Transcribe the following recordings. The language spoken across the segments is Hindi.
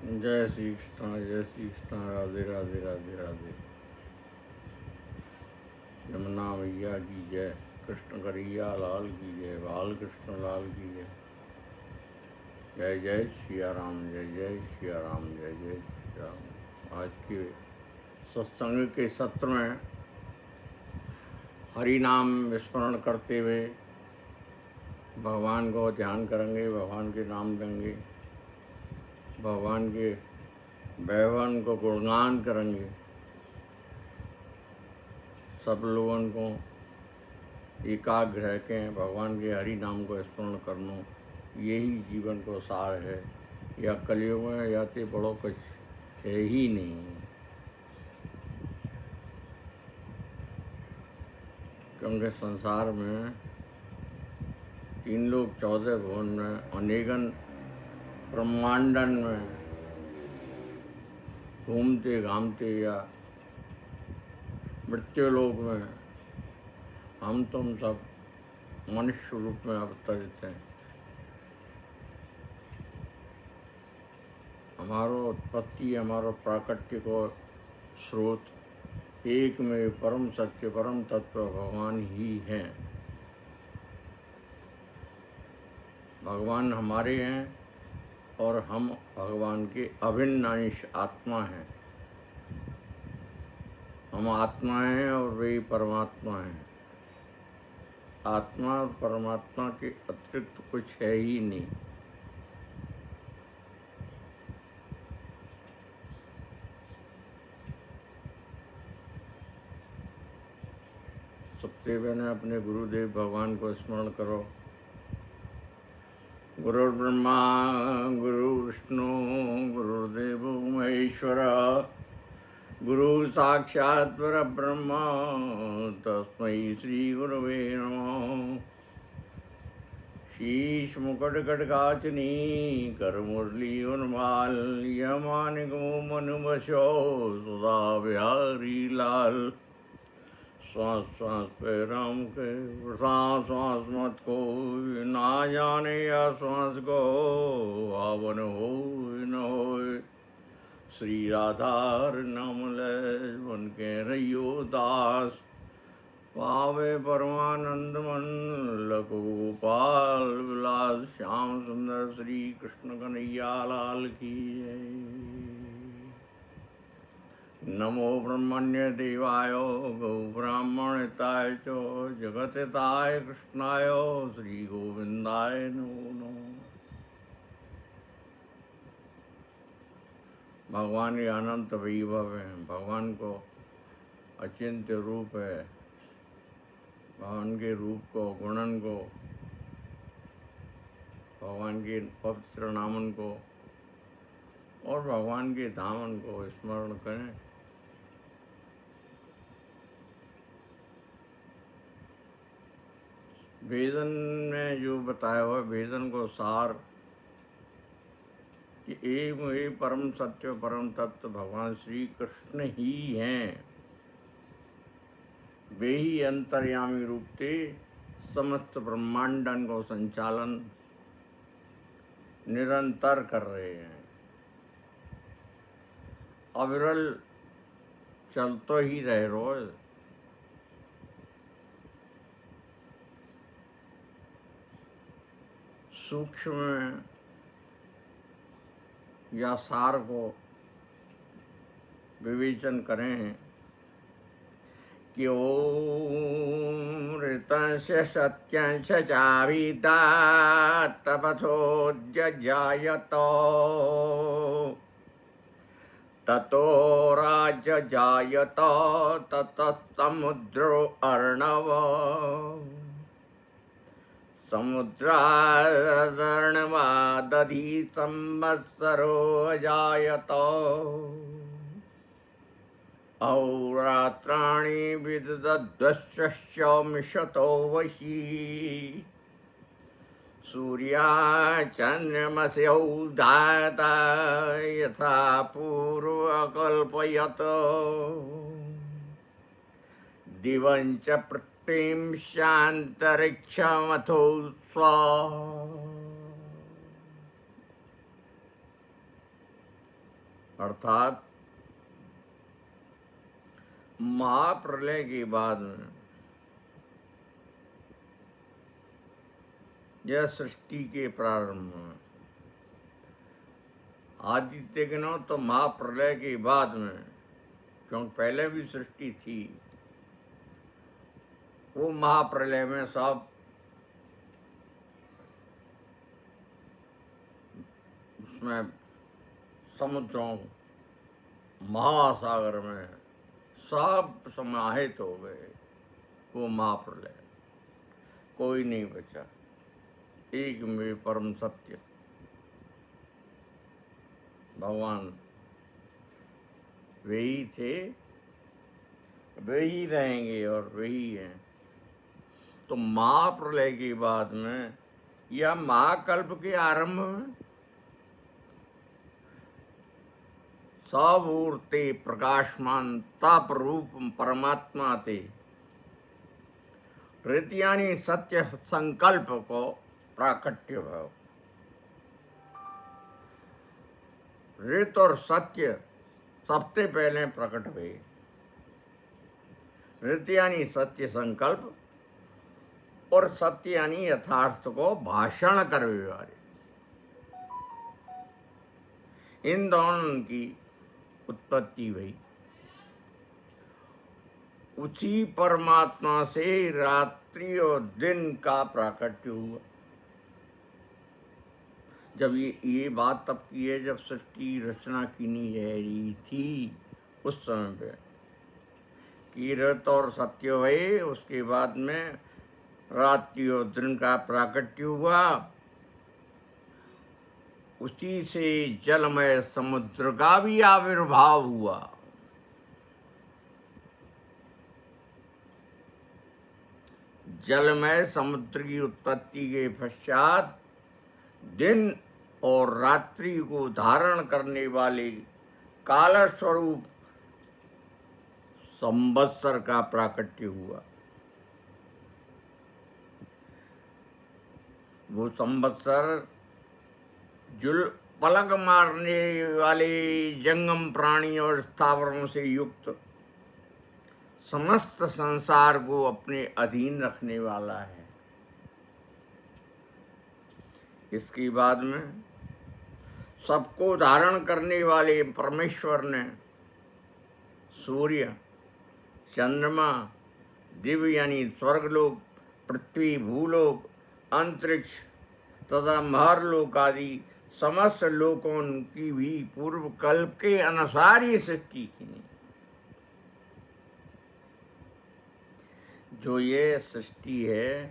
जय श्री कृष्ण, जय श्री कृष्ण। राधे राधे राधे राधे। यमुना मैया की जय, कृष्ण कन्हैया लाल की जय, बाल कृष्ण लाल की जय। जय जय सिया राम, जय जय सिया राम, जय जय श्री राम। आज के सत्संग के सत्र में हरि नाम विस्मरण करते हुए भगवान को ध्यान करेंगे, भगवान के नाम लेंगे, भगवान के वैभव को गुणगान करेंगे। सब लोगों को एकाग्र है के भगवान के हरि नाम को स्मरण करना, यही जीवन को सार है। या कलयुग में जाते बड़ो कुछ है ही नहीं, क्योंकि संसार में 3 लोक 14 भुवन में अनेकन ब्रह्मांडन में घूमते घामते या मृत्युलोक में हम तुम सब मनुष्य रूप में अवतरित हैं। हमारो उत्पत्ति, हमारो प्राकृतिक और स्रोत एक में परम सत्य, परम तत्व भगवान ही हैं। भगवान हमारे हैं और हम भगवान के अभिन्न अंश आत्मा हैं। हम आत्मा हैं और वे परमात्मा हैं। आत्मा और परमात्मा के अतिरिक्त कुछ है ही नहीं। सबसे पहले अपने गुरुदेव भगवान को स्मरण करो। गुरु ब्रह्मा गुरु विष्णु गुरुदेवो महेश्वर, गुरु साक्षात् परब्रह्म तस्मै श्री गुरवे नमः। शीश मुकुट खड्गाचनी कर मुरली उन्माल, यमानिक मनु बसो सदा बिहारी लाल। श्वास श्वास पे राम के श्वास श्वास मत को ना जाने या श्वास को आवन हो न हो। श्री राधार नाम ले बन के रहियो दास, पावे परमानंद मन लख गोपाल विलास। श्याम सुंदर श्री कृष्ण कन्हैया लाल की जय। नमो ब्रह्मण्य देवाय गौ ब्राह्मणताय च जगतताय कृष्णाय श्री गोविंदाय नमो नमः। भगवान के अनंत वैभव है, भगवान को अचिंत्य रूप है। भगवान के रूप को, गुणन को, भगवान के पवित्र नामन को और भगवान के धामन को स्मरण करें। वेदन में जो बताया हुआ, वेदन को सार कि एक ही परम सत्य परम तत्व भगवान श्री कृष्ण ही हैं। वे ही अंतर्यामी रूप से समस्त ब्रह्मांडन को संचालन निरंतर कर रहे हैं। अविरल चलतो ही रहे रोज। सूक्ष्म या सार को विवेचन करें कि ओम ऋतस्य सत्यंश चाविता तपसोऽध्यजायत ततो राज्य जायत ततः समुद्रो अर्णव। समुद्रादर्णवादधी संवत्सरो अजायत अहोरात्राणि विदधद्वश्च मिषतो वशी। सूर्याचन्द्रमस्यौ धाता यथा पूर्वकल्पयत्, दिवं च पृथ्वीं शान्तरिक्षमथो स्वा। अर्थात महाप्रलय के बाद में यह सृष्टि के प्रारंभ में आदित्य गिनो तो महाप्रलय के बाद में, क्योंकि पहले भी सृष्टि थी, वो महाप्रलय में सब उसमें समुद्रों महासागर में सब समाहित हो गए। वो महाप्रलय, कोई नहीं बचा, एक में परम सत्य भगवान वही थे, वही रहेंगे और वही हैं। तो महाप्रलय के बाद में या महाकल्प के आरंभ में सब ओर ते प्रकाशमान तप रूप परमात्मा ते रीतियानी सत्य संकल्प को प्राकट्य भाव। ऋत और सत्य सबसे पहले प्रकट हुए। ऋत यानी सत्य संकल्प और सत्य यानी यथार्थ को भाषण करने वाले, इन दोनों की उत्पत्ति हुई। उसी परमात्मा से रात्रि और दिन का प्राकट्य हुआ। जब ये बात तब की है जब सृष्टि रचना की नहीं जा रही थी, उस समय पे कि रत और सत्य हुए, उसके बाद में रात्रि और दिन का प्राकट्य हुआ। उसी से जलमय समुद्र का भी आविर्भाव हुआ। जलमय समुद्र की उत्पत्ति के पश्चात दिन और रात्रि को धारण करने वाले काल स्वरूप संवत्सर का प्राकट्य हुआ। वो संवत्सर जो पलक मारने वाले जंगम प्राणी और स्थावरों से युक्त समस्त संसार को अपने अधीन रखने वाला है। इसके बाद में सबको धारण करने वाले परमेश्वर ने सूर्य, चंद्रमा, दिव्य यानी स्वर्गलोक, पृथ्वी, भूलोक, अंतरिक्ष तथा महरलोक आदि समस्त लोकों की भी पूर्व कल्प के अनुसार ही सृष्टि की। जो ये सृष्टि है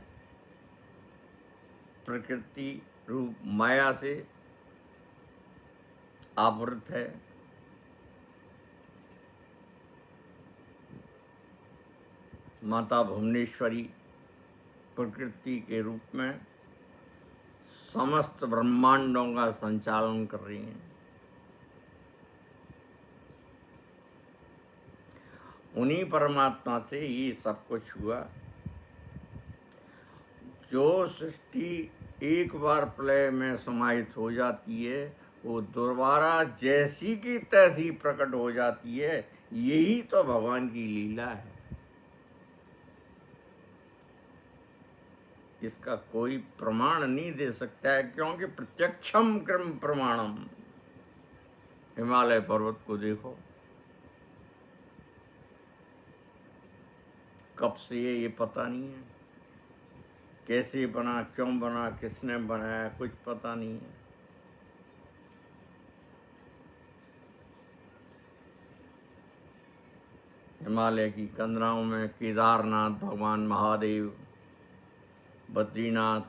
प्रकृति रूप माया से आवृत है। माता भुवनेश्वरी प्रकृति के रूप में समस्त ब्रह्मांडों का संचालन कर रही हैं। उन्हीं परमात्मा से ये सब कुछ हुआ। जो सृष्टि एक बार प्रलय में समाहित हो जाती है, वो दोबारा जैसी की तैसी प्रकट हो जाती है। यही तो भगवान की लीला है। इसका कोई प्रमाण नहीं दे सकता है, क्योंकि प्रत्यक्षम क्रम प्रमाणम। हिमालय पर्वत को देखो, कब से ये पता नहीं है, कैसे बना, क्यों बना, किसने बनाया, कुछ पता नहीं है। हिमालय की कंदराओं में केदारनाथ, भगवान महादेव, बद्रीनाथ,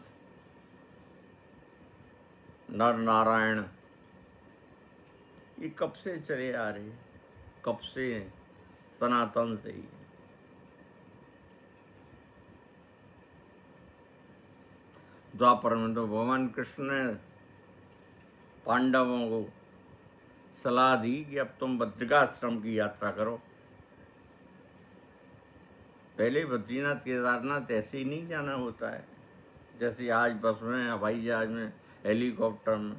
नर नारायण, ये कब से चले आ रहे, कब से, सनातन से ही। द्वापर में तो भगवान कृष्ण ने पांडवों को सलाह दी कि अब तुम बद्रिकाश्रम की यात्रा करो। पहले बद्रीनाथ केदारनाथ ऐसे ही नहीं जाना होता है, जैसे आज बस में, हवाई जहाज में, हेलीकॉप्टर में।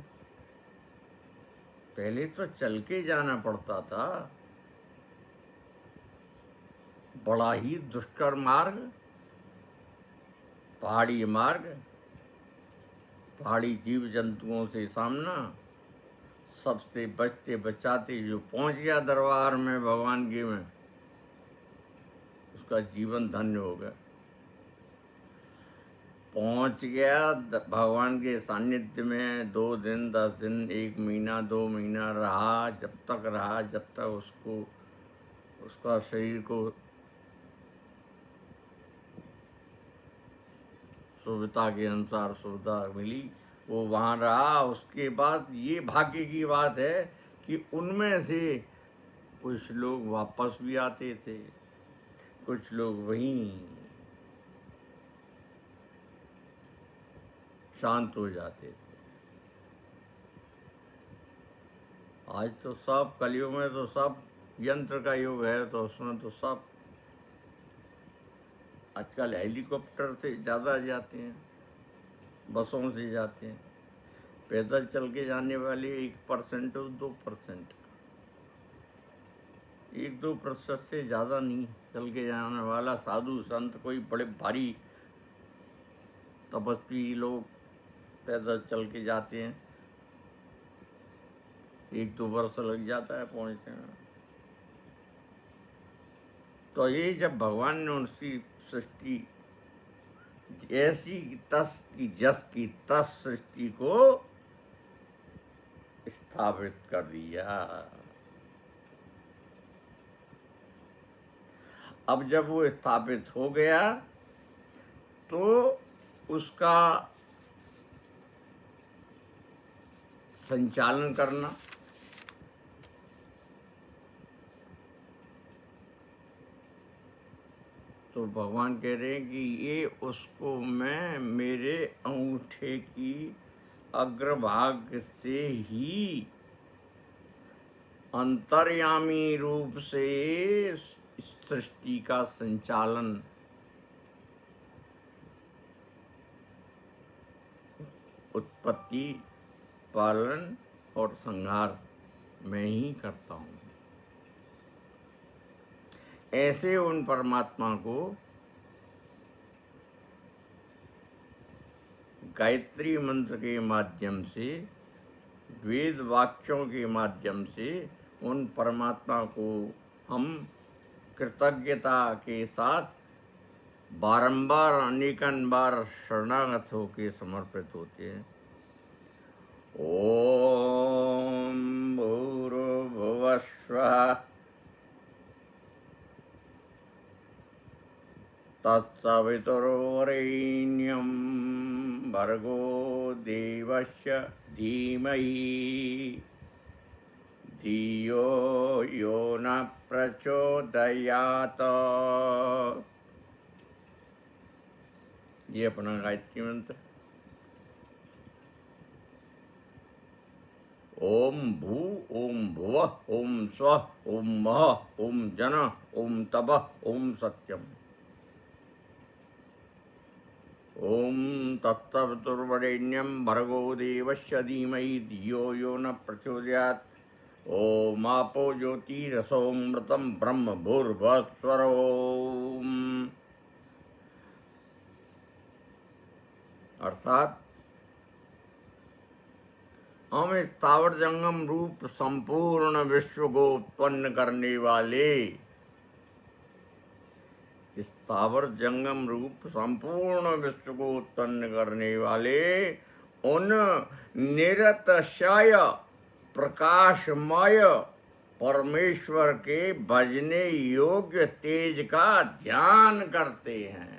पहले तो चल के जाना पड़ता था, बड़ा ही दुष्कर मार्ग, पहाड़ी मार्ग, पहाड़ी जीव जंतुओं से सामना, सबसे बचते बचाते जो पहुंच गया दरबार में भगवान के में, उसका जीवन धन्य हो गया। पहुंच गया भगवान के सानिध्य में, 2 दिन 10 दिन 1 महीना 2 महीना रहा, जब तक उसको उसका शरीर को सुविधा के अनुसार सुविधा मिली, वो वहाँ रहा। उसके बाद ये भाग्य की बात है कि उनमें से कुछ लोग वापस भी आते थे, कुछ लोग वहीं शांत हो जाते थे। आज तो सब कलयुग में तो सब यंत्र का युग है, तो उसमें तो सब आजकल हेलीकॉप्टर से ज़्यादा जाते हैं, बसों से जाते हैं। पैदल चल के जाने वाले 1% और 2%, 1-2% से ज़्यादा नहीं चल के जाने वाला साधु संत, कोई बड़े भारी तपस्वी लोग पैदल चल के जाते हैं, 1-2 वर्ष लग जाता है पहुँचने में। तो ये जब भगवान ने उनकी सृष्टि जैसी तस की जस की तस सृष्टि को स्थापित कर दिया। अब जब वो स्थापित हो गया तो उसका संचालन करना, तो भगवान कह रहे हैं कि ये उसको मैं मेरे अंगूठे की अग्रभाग से ही अंतर्यामी रूप से सृष्टि का संचालन, उत्पत्ति, पालन और संहार मैं ही करता हूँ। ऐसे उन परमात्मा को गायत्री मंत्र के माध्यम से, वेद वाक्यों के माध्यम से उन परमात्मा को हम कृतज्ञता के साथ बारंबार अनेकन बार शरणागत होकर समर्पित होते हैं। ओम भूर्भुवः स्वः तत्सवितुर्वरेण्यं भर्गो देवस्य धीमहि धियो यो न प्रचोदयात्। ये अपना गायत्री मंत्र। ओम भू ओम भुवः ओम स्वः ओम महः ओम जनः ओम तपः ओम सत्यम। ओम तत्सवितुर्वरेण्यं भर्गो देवस्य धीमहि धियो यो न प्रचोदयात्। ओम आपो ज्योतिरसोमृतं ब्रह्म भूर्भुवः ओम। अर्थात हम स्थावर जंगम रूप संपूर्ण विश्व को उत्पन्न करने वाले, स्थावर जंगम रूप संपूर्ण विश्व को उत्पन्न करने वाले उन निरतिशय प्रकाशमय परमेश्वर के भजने योग्य तेज का ध्यान करते हैं।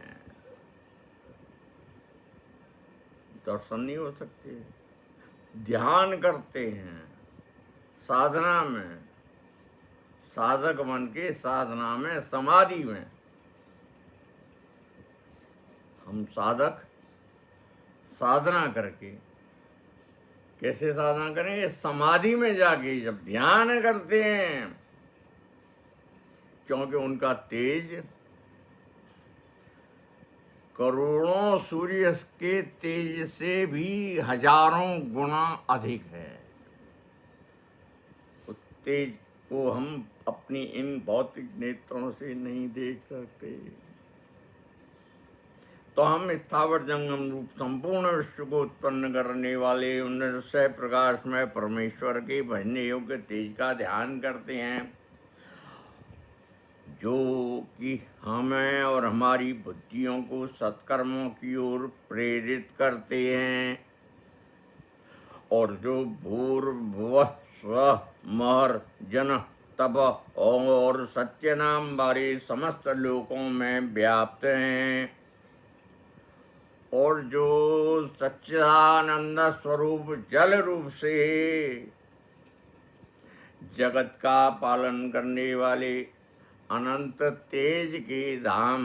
दर्शन नहीं हो सकते, ध्यान करते हैं। साधना में, साधक मन के साधना में, समाधि में। हम साधक साधना करके, कैसे साधना करें? समाधि में जाके जब ध्यान करते हैं, क्योंकि उनका तेज करोड़ों सूर्य के तेज से भी हजारों गुना अधिक है। तेज को हम अपनी इन भौतिक नेत्रों से नहीं देख सकते, तो हम स्थावर जंगम रूप संपूर्ण विश्व को उत्पन्न करने वाले उन निरसय प्रकाशमय परमेश्वर के भजने योग्य तेज का ध्यान करते हैं, जो कि हमें और हमारी बुद्धियों को सत्कर्मों की ओर प्रेरित करते हैं, और जो भूर्भुवः स्वः महर जन तप और सत्य नाम वाले समस्त लोकों में व्याप्त हैं, और जो सच्चिदानंद स्वरूप जल रूप से जगत का पालन करने वाले अनंत तेज के धाम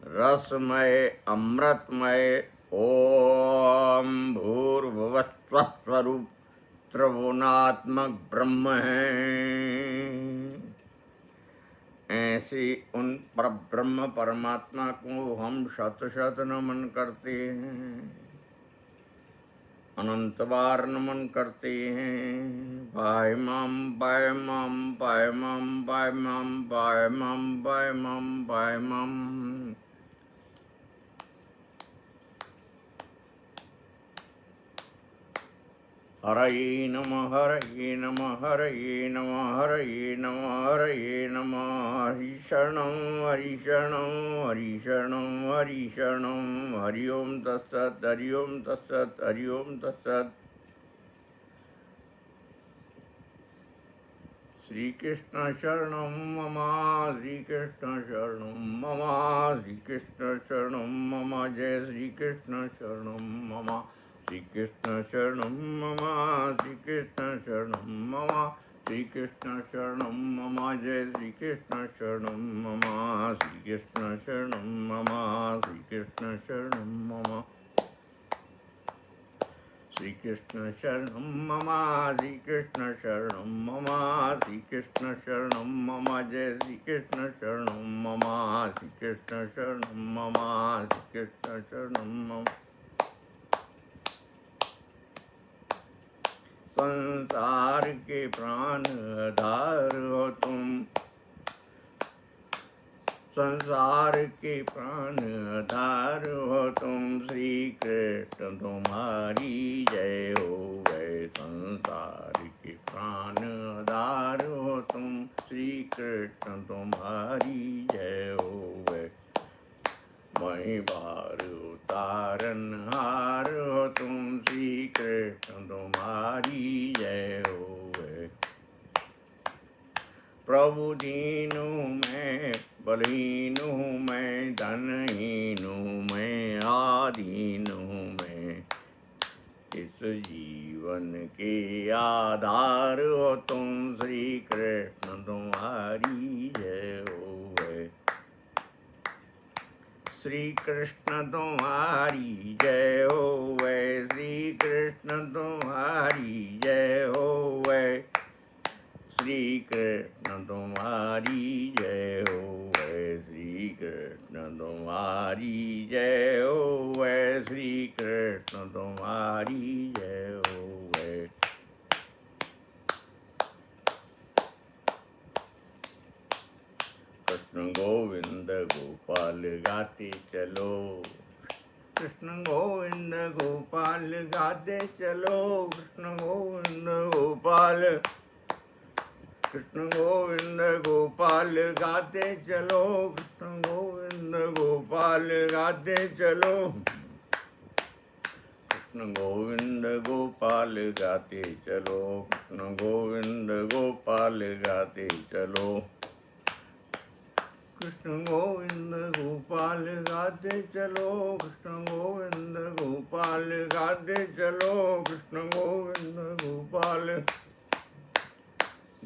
रसमय अमृतमय ओम भूर्भुवः स्वः स्वरूप त्रिभुवनात्मक ब्रह्म हैं। ऐसे उन परब्रह्म परमात्मा को हम शत शत नमन करते हैं, अनंत बार नमन करते हैं। बाय माम बाय माम बाय माम बाय माम बाय माम बाय माम बाय माम। हरये नमः हरये नमः हरये नमः हरये नमः हरये नमः। हरि शरणं हरि शरणं हरि शरणं हरि शरणं। हरि ओम तत्सत् हरि ओम तत्सत् हरि ओम तत्सत्। श्री कृष्ण शरणं मम श्री कृष्ण शरणं मम श्री कृष्ण शरणं मम। जय श्री कृष्ण शरणं मम श्री कृष्ण शरणं मम श्री कृष्ण शरणं मम श्री कृष्ण शरणं मम। जय श्री कृष्ण शरणं मम श्री कृष्ण शरणं मम श्री कृष्ण शरणं मम श्री कृष्ण शरणं मम श्री कृष्ण शरणं मम श्री कृष्ण शरणं मम। जय श्री कृष्ण शरणं मम श्री कृष्ण शरणं मम श्री कृष्ण शरणं मम। संसार के प्राण आधार हो तुम, संसार के प्राण आधार हो तुम। श्री कृष्ण तुम्हारी जय हो गए। संसार के प्राण आधार हो तुम, श्री कृष्ण तुम्हारी जय हो गए। वहीं बार उतारन हार हो तुम, श्री कृष्ण तुम्हारी जय हो गए। प्रभु दीन हूँ मैं बलहीन हूँ मैं धनहीन हूँ मैं आधीन हूँ मैं। इस जीवन के आधार हो तुम, श्री कृष्ण तुम्हारी जय हो गए। श्री कृष्ण तुम्हारी जय हो गए। श्री कृष्ण तुम्हारी जय हो गए। श्री कृष्ण तुम्हारी जय हो गए। श्री कृष्ण तुम्हारी जय हो गए। श्री कृष्ण तुम्हारी जय हो गए। कृष्ण गोविंद गोपाल गाते चलो, कृष्ण गोविंद गोपाल गाते चलो। कृष्ण गोविंद गोपाल, कृष्ण गोविंद गोपाल गाते चलो। कृष्ण गोविंद गोपाल गाते चलो। कृष्ण गोविंद गोपाल गाते चलो। कृष्ण गोविंद गोपाल गाते चलो। कृष्ण गोविंद गोपाल गाते चलो। कृष्ण गोविंद गोपाल गाते चलो। कृष्ण गोविंद गोपाल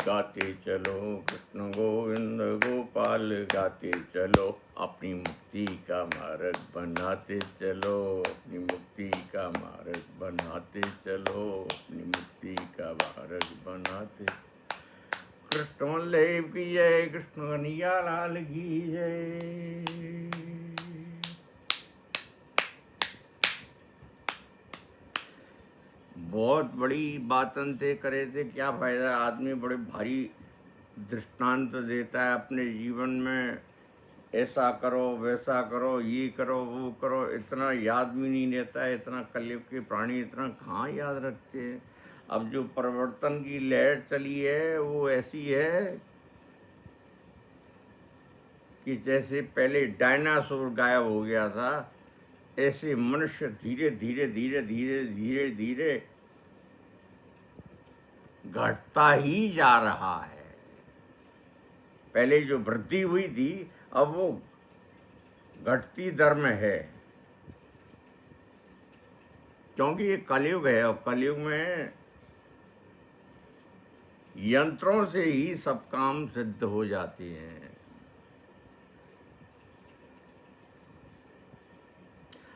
गाते चलो। कृष्ण गोविंद गोपाल गाते चलो। अपनी मुक्ति का मार्ग बनाते चलो। अपनी मुक्ति का मार्ग बनाते चलो। अपनी मुक्ति का मार्ग बनाते। कृष्ण वल्लभ की जय। कृष्ण कन्हैया लाल की जय। बहुत बड़ी बातन थे करे थे, क्या फायदा। आदमी बड़े भारी दृष्टांत देता है अपने जीवन में, ऐसा करो वैसा करो, ये करो वो करो, इतना याद भी नहीं रहता है। इतना कलयुग के प्राणी इतना कहाँ याद रखते हैं। अब जो परिवर्तन की लहर चली है वो ऐसी है कि जैसे पहले डायनासोर गायब हो गया था, ऐसे मनुष्य धीरे धीरे धीरे धीरे धीरे धीरे घटता ही जा रहा है। पहले जो वृद्धि हुई थी अब वो घटती दर में है, क्योंकि ये कलयुग है। और कलयुग में यंत्रों से ही सब काम सिद्ध हो जाते हैं।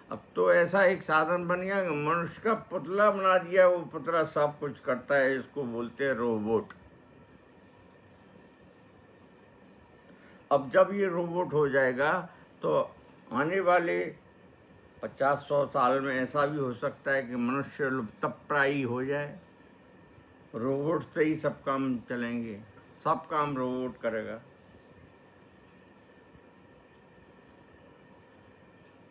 अब तो ऐसा एक साधन बन गया, मनुष्य का पुतला बना दिया, वो पुतला सब कुछ करता है। इसको बोलते हैं रोबोट। अब जब ये रोबोट हो जाएगा तो आने वाले 50-100 साल में ऐसा भी हो सकता है कि मनुष्य लुप्तप्रायी हो जाए। रोबोट से ही सब काम चलेंगे, सब काम रोबोट करेगा।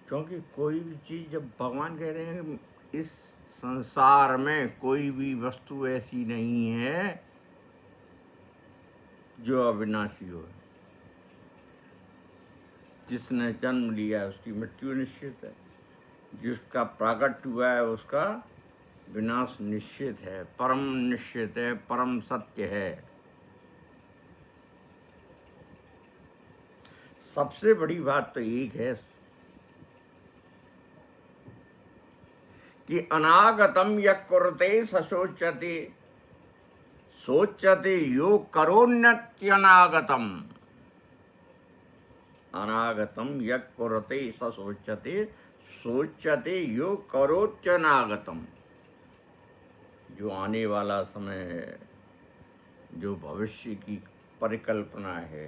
क्योंकि कोई भी चीज़, जब भगवान कह रहे हैं कि इस संसार में कोई भी वस्तु ऐसी नहीं है जो अविनाशी हो। जिसने जन्म लिया है उसकी मृत्यु निश्चित है, जिसका प्राकट हुआ है उसका विनाश निश्चित है, परम निश्चित है, परम सत्य है। सबसे बड़ी बात तो एक है कि अनागतम यः कुरुते स शोच्यते, सोच्यते यो करोन्नत्यनागतम। अनागतम यः कुरुते स शोच्यते, सोच्यते यो करोत्यनागतम। जो आने वाला समय है, जो भविष्य की परिकल्पना है,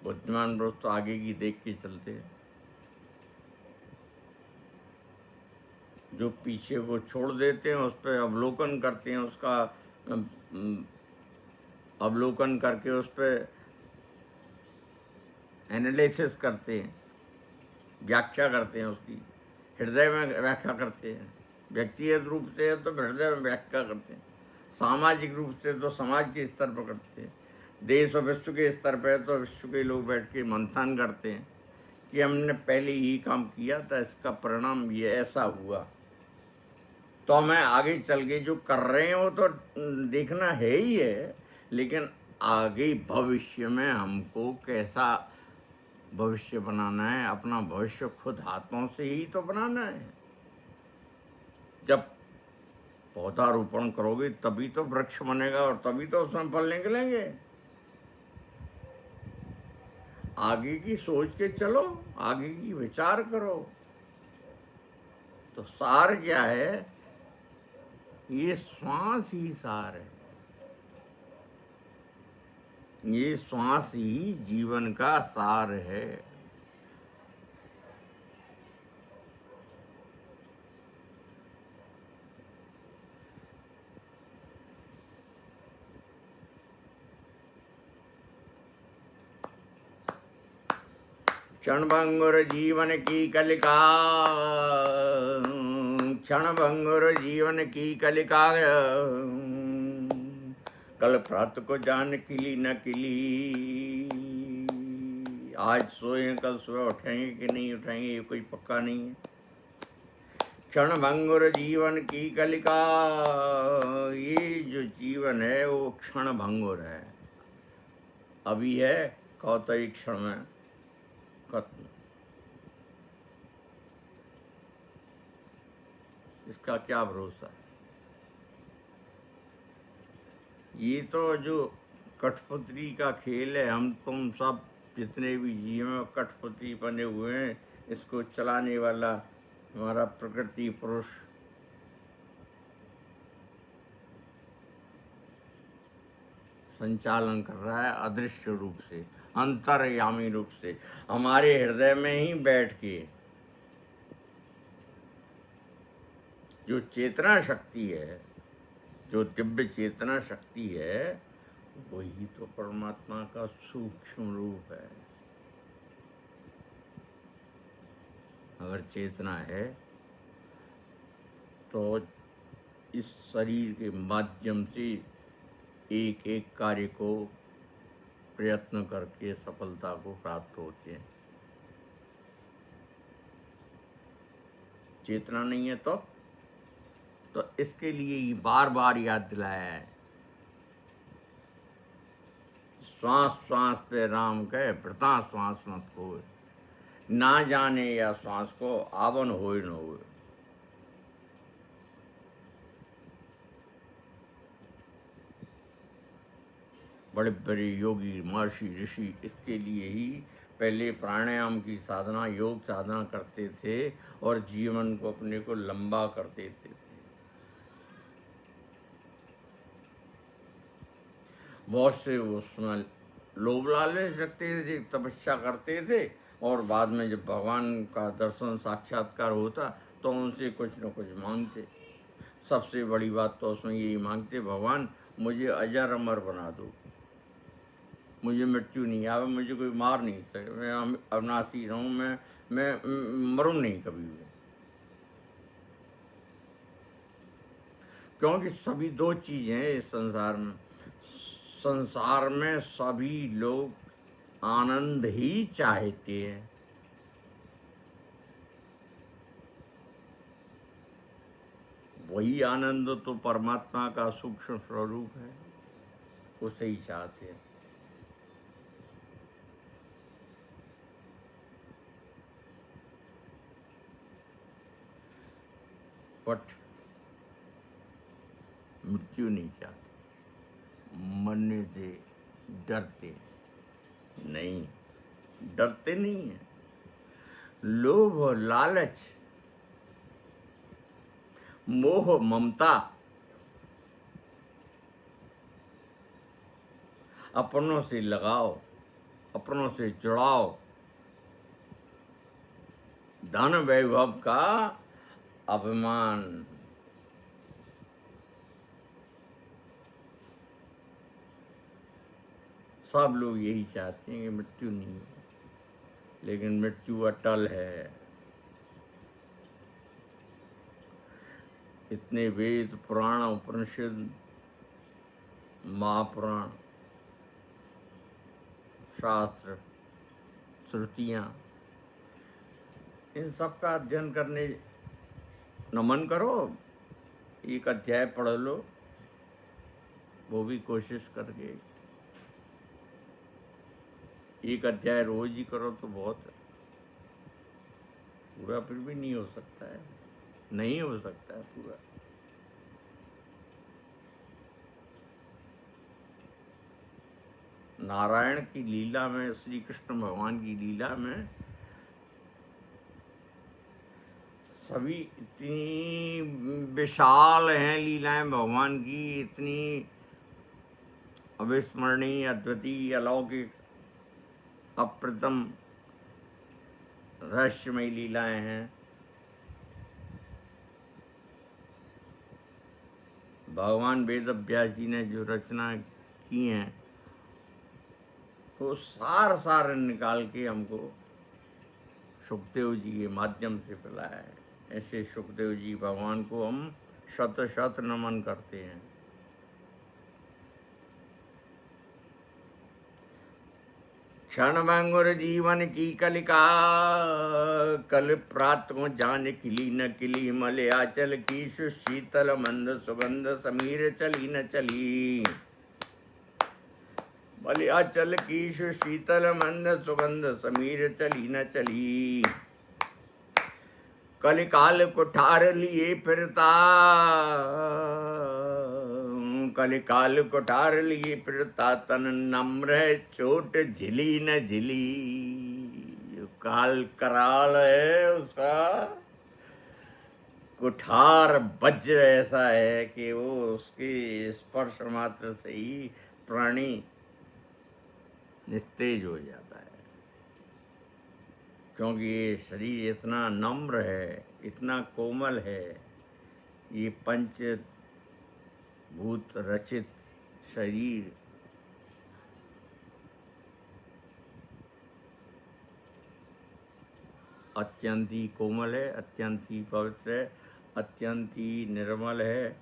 बुद्धिमान पुरुष तो आगे की देख के चलते हैं। जो पीछे को छोड़ देते हैं उस पर अवलोकन करते हैं, उसका अवलोकन करके उस पर एनालिसिस करते हैं, व्याख्या करते हैं, उसकी हृदय में व्याख्या करते हैं। व्यक्तिगत रूप से है तो हृदय में व्याख्या करते हैं, सामाजिक रूप से तो समाज के स्तर पर करते हैं, देश और विश्व के स्तर पर तो विश्व के लोग बैठ के मंथन करते हैं कि हमने पहले ये काम किया था, इसका परिणाम ये ऐसा हुआ, तो हमें आगे चल के जो कर रहे हैं वो तो देखना है ही है, लेकिन आगे भविष्य में हमको कैसा भविष्य बनाना है, अपना भविष्य खुद हाथों से ही तो बनाना है। जब पौधारोपण करोगे तभी तो वृक्ष बनेगा और तभी तो उसमें फल निकलेंगे। आगे की सोच के चलो, आगे की विचार करो। तो सार क्या है? ये श्वास ही सार है। ये श्वास ही जीवन का सार है। क्षणभंगुर जीवन की कलिका, क्षणभंगुर जीवन की कलिका, कल प्रात को जान खिली न खिली। आज सोए कल सुबह उठेंगे कि नहीं उठेंगे ये कोई पक्का नहीं है। क्षणभंगुर जीवन की कलिका, ये जो जीवन है वो क्षणभंगुर है, अभी है कौतई क्षण में खत्म। इसका क्या भरोसा। ये तो जो कठपुतली का खेल है, हम तुम सब जितने भी जीव हैं कठपुतली बने हुए हैं। इसको चलाने वाला हमारा प्रकृति पुरुष संचालन कर रहा है, अदृश्य रूप से, अंतर्यामी रूप से, हमारे हृदय में ही बैठ के। जो चेतना शक्ति है, जो दिव्य चेतना शक्ति है, वही तो परमात्मा का सूक्ष्म रूप है। अगर चेतना है तो इस शरीर के माध्यम से एक एक कार्य को प्रयत्न करके सफलता को प्राप्त होते हैं। चेतना नहीं है तो इसके लिए ही बार बार याद दिलाया है, श्वास श्वास पे राम कहे वृथा श्वास मत खोए, ना जाने या श्वास को आवन होए न होए। बड़े बड़े योगी महर्षि ऋषि इसके लिए ही पहले प्राणायाम की साधना, योग साधना करते थे और जीवन को अपने को लंबा कर देते थे। बहुत से उसमें लोभ लालच रखते थे, तपस्या करते थे और बाद में जब भगवान का दर्शन साक्षात्कार होता तो उनसे कुछ न कुछ मांगते। सबसे बड़ी बात तो उसमें यही मांगते, भगवान मुझे अजर अमर बना दो, मुझे मृत्यु नहीं आवे, मुझे कोई मार नहीं सके, मैं अविनाशी रहूँ, मैं मरूँ नहीं कभी भी। क्योंकि सभी दो चीज़ें हैं इस संसार में। संसार में सभी लोग आनंद ही चाहते हैं। वही आनंद तो परमात्मा का सूक्ष्म स्वरूप है, उसे ही चाहते हैं। बट मृत्यु नहीं चाहते, मरने से डरते नहीं, डरते नहीं है। लोभ और लालच, मोह ममता, अपनों से लगाओ, अपनों से जुड़ाओ, धन वैभव का अभिमान, सब लोग यही चाहते हैं कि मृत्यु नहीं हो, लेकिन मृत्यु अटल है। इतने वेद पुराण उपनिषद महापुराण शास्त्र श्रुतियाँ, इन सब का अध्ययन करने नमन करो, एक अध्याय पढ़ लो, वो भी कोशिश करके एक अध्याय रोज ही करो तो बहुत है। पूरा फिर भी नहीं हो सकता है, नहीं हो सकता है पूरा। नारायण की लीला में, श्री कृष्ण भगवान की लीला में सभी इतनी विशाल हैं लीलाएं भगवान की, इतनी अविस्मरणीय, अद्वितीय, अलौकिक, अप्रतम रहस्यमयी लीलाएं हैं। भगवान वेद व्यास जी ने जो रचना की हैं वो सार निकाल के हमको सुखदेव जी के माध्यम से पिलाया है। ऐसे सुखदेव जी भगवान को हम शत शत नमन करते हैं। क्षण भंगुर जीवन की कलिका, कल प्रात को जान खिली न खिली, मल आचल की सुशीतल मंद सुगंध, समीर चली न चली। मलयाचल की सुशीतल मंद सुगंध, समीर चली न चली। कलिकाल कुठार लिए फिरता, कलिकाल कुठार लिए फिरता, तन नम्र चोट झिली न झिली। जो काल कराल है उसका कुठार वज्र ऐसा है कि वो उसके स्पर्श मात्र से ही प्राणी निस्तेज हो जाता है। क्योंकि ये शरीर इतना नम्र है, इतना कोमल है ये पंचभूत रचित शरीर अत्यंत ही कोमल है, अत्यंत ही पवित्र है, अत्यंत ही निर्मल है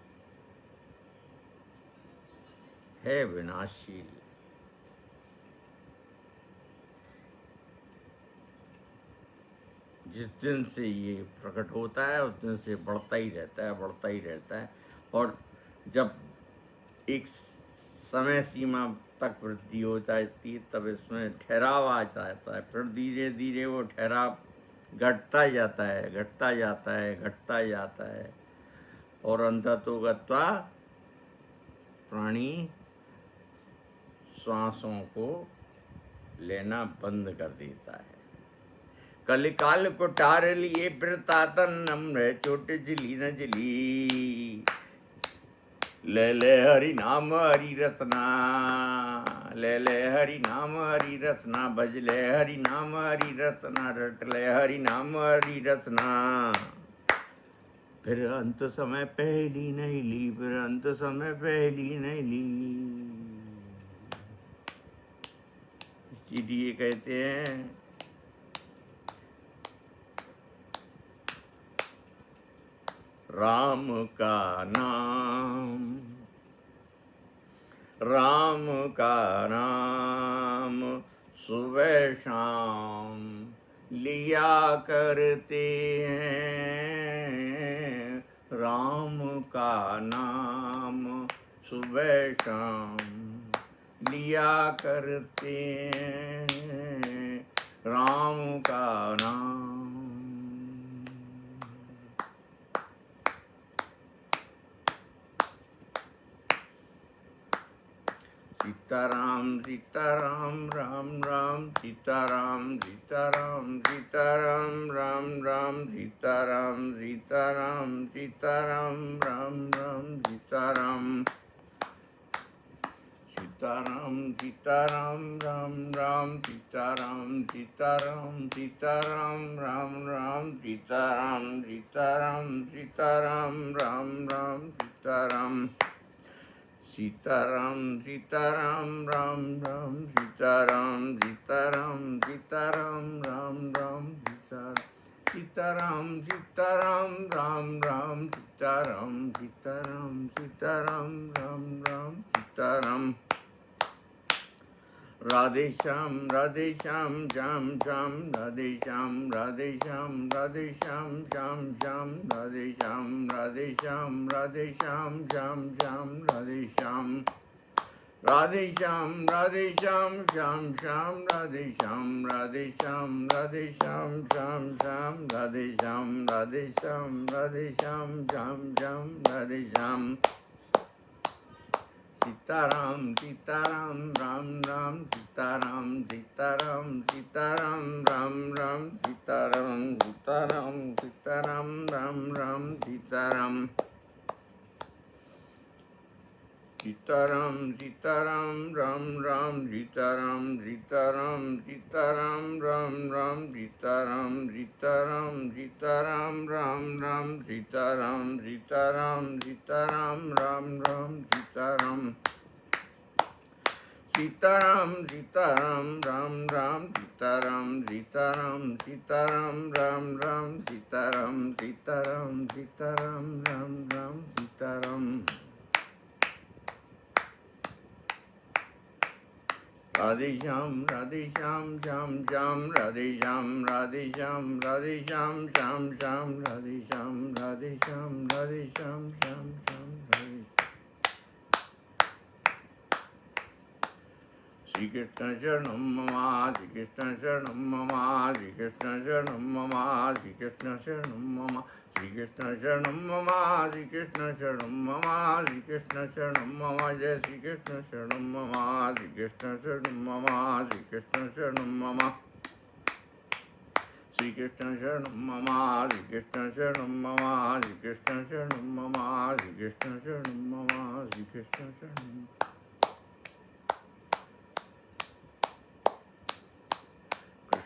विनाशशील। जिस दिन से ये प्रकट होता है उस दिन से बढ़ता ही रहता है, बढ़ता ही रहता है। और जब एक समय सीमा तक वृद्धि हो जाती है तब इसमें ठहराव आ जाता है, फिर धीरे धीरे वो ठहराव घटता जाता है, घटता जाता है, घटता जाता है, और अंततो गत्वा प्राणी श्वासों को लेना बंद कर देता है। कलिकाल को टार लिए प्रतातन नम्र चोट जली न जली। ले ले हरि नाम हरि रत्ना, ले ले हरि नाम हरि रत्ना, भज ले हरि नाम हरि रत्ना, रट ले हरि नाम हरि रत्ना। फिर अंत समय पहली नहीं ली, फिर अंत समय पहली नहीं ली। इसीलिए कहते हैं राम का नाम, राम का नाम सुबह शाम लिया करते हैं। राम का नाम सुबह शाम लिया करते हैं। राम का नाम। सीताराम सीताराम राम राम सीताराम सीताराम सीताराम राम राम सीताराम सीताराम सीताराम राम राम सीताराम सीताराम सीताराम राम राम सीताराम सीताराम सीताराम राम राम सीताराम सीताराम सीताराम राम राम सीताराम सीताराम सीताराम राम राम सीताराम सीताराम सीताराम राम राम सीताराम सीताराम राम राम सीताराम सीताराम सीताराम राम राम सीताराम। राधे श्याम श्याम श्याम राधे श्याम श्याम श्याम श्याम राधे श्याम श्याम श्याम श्याम राधे श्याम श्याम श्याम श्याम राधे श्याम श्याम श्याम श्याम राधे श्याम श्याम श्याम राधे श्याम। सीताराम सीताराम राम राम सीताराम सीताराम सीताराम राम राम सीताराम सीताराम सीताराम राम राम सीताराम सीताराम सीताराम राम राम सीताराम सीताराम सीताराम राम राम सीताराम सीताराम सीताराम राम राम सीताराम सीताराम सीताराम राम राम सीताराम सीताराम सीताराम राम राम सीताराम सीताराम सीताराम राम राम सीताराम सीताराम सीताराम राम राम सीताराम। राधे श्याम श्याम श्याम राधे श्याम श्याम श्याम श्याम राधे श्याम श्याम श्याम राधे। श्री कृष्ण शरणं मम श्री कृष्ण शरणं मम श्री कृष्ण शरणं मम श्री कृष्ण शरणं मम श्री कृष्ण शरणं मम श्री कृष्ण शरणं मम श्री कृष्ण शरणं मम जय श्री कृष्ण शरणं मम श्री कृष्ण शरणं मम श्री कृष्ण शरणं मम श्री कृष्ण शरणं मम श्री कृष्ण शरणं मम श्री कृष्ण शरणं मम श्री कृष्ण शरणं मम श्री कृष्ण शरणं।